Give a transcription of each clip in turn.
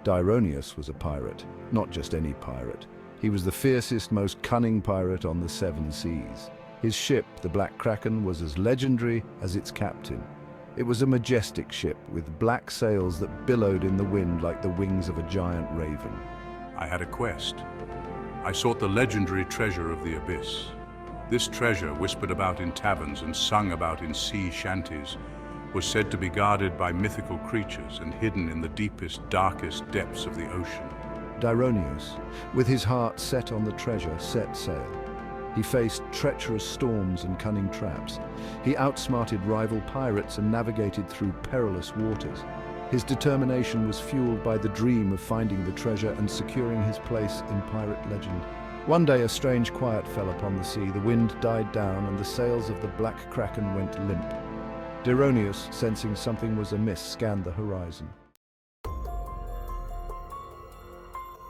Dironeouse was a pirate, not just any pirate. He was the fiercest, most cunning pirate on the seven seas. His ship, the Black Kraken, was as legendary as its captain. It was a majestic ship with black sails that billowed in the wind like the wings of a giant raven. I had a quest. I sought the legendary treasure of the abyss. This treasure, whispered about in taverns and sung about in sea shanties, was said to be guarded by mythical creatures and hidden in the deepest, darkest depths of the ocean. Dironeouse, with his heart set on the treasure, set sail. He faced treacherous storms and cunning traps. He outsmarted rival pirates and navigated through perilous waters. His determination was fueled by the dream of finding the treasure and securing his place in pirate legend. One day a strange quiet fell upon the sea, the wind died down and the sails of the Black Kraken went limp. Dironeouse, sensing something was amiss, scanned the horizon.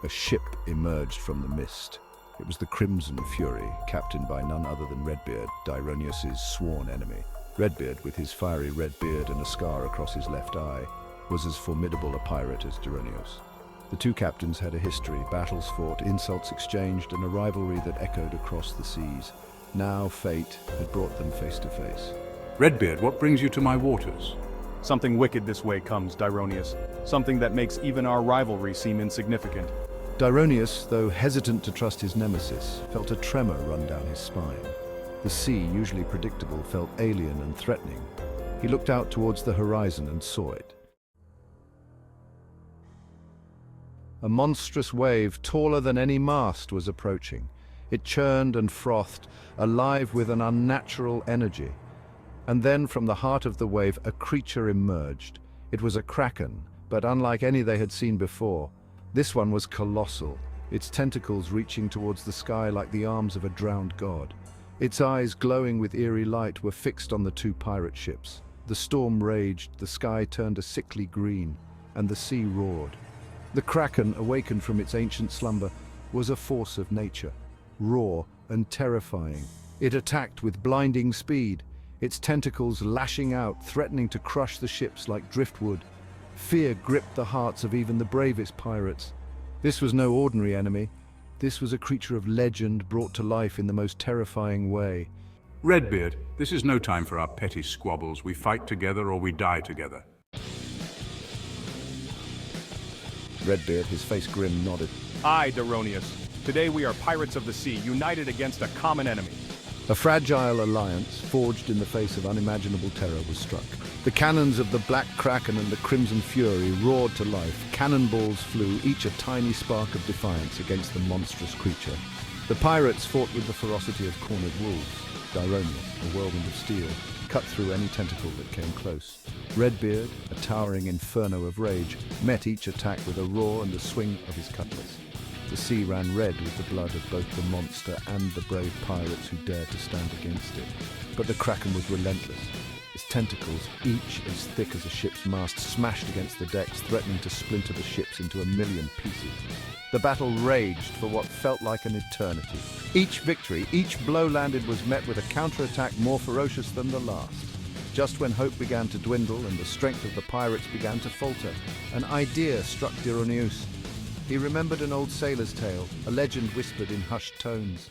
A ship emerged from the mist. It was the Crimson Fury, captained by none other than Redbeard, Dironeuse's sworn enemy. Redbeard, with his fiery red beard and a scar across his left eye, was as formidable a pirate as Dironeouse. The two captains had a history, battles fought, insults exchanged, and a rivalry that echoed across the seas. Now fate had brought them face to face. Redbeard, what brings you to my waters? Something wicked this way comes, Dironeouse. Something that makes even our rivalry seem insignificant. Dironeouse, though hesitant to trust his nemesis, felt a tremor run down his spine. The sea, usually predictable, felt alien and threatening. He looked out towards the horizon and saw it. A monstrous wave, taller than any mast, was approaching. It churned and frothed, alive with an unnatural energy. And then from the heart of the wave, a creature emerged. It was a kraken, but unlike any they had seen before. This one was colossal, its tentacles reaching towards the sky like the arms of a drowned god. Its eyes, glowing with eerie light, were fixed on the two pirate ships. The storm raged, the sky turned a sickly green, and the sea roared. The kraken, awakened from its ancient slumber, was a force of nature, raw and terrifying. It attacked with blinding speed, its tentacles lashing out, threatening to crush the ships like driftwood. Fear gripped the hearts of even the bravest pirates. This was no ordinary enemy. This was a creature of legend brought to life in the most terrifying way. Redbeard, this is no time for our petty squabbles. We fight together or we die together. Redbeard, his face grim, nodded. Aye, Dironeouse. Today we are pirates of the sea, united against a common enemy. A fragile alliance, forged in the face of unimaginable terror, was struck. The cannons of the Black Kraken and the Crimson Fury roared to life. Cannonballs flew, each a tiny spark of defiance against the monstrous creature. The pirates fought with the ferocity of cornered wolves. Dironeouse, a whirlwind of steel, cut through any tentacle that came close. Redbeard, a towering inferno of rage, met each attack with a roar and a swing of his cutlass. The sea ran red with the blood of both the monster and the brave pirates who dared to stand against it. But the Kraken was relentless. Its tentacles, each as thick as a ship's mast, smashed against the decks, threatening to splinter the ships into a million pieces. The battle raged for what felt like an eternity. Each victory, each blow landed was met with a counterattack more ferocious than the last. Just when hope began to dwindle and the strength of the pirates began to falter, an idea struck Dironeouse. He remembered an old sailor's tale, a legend whispered in hushed tones.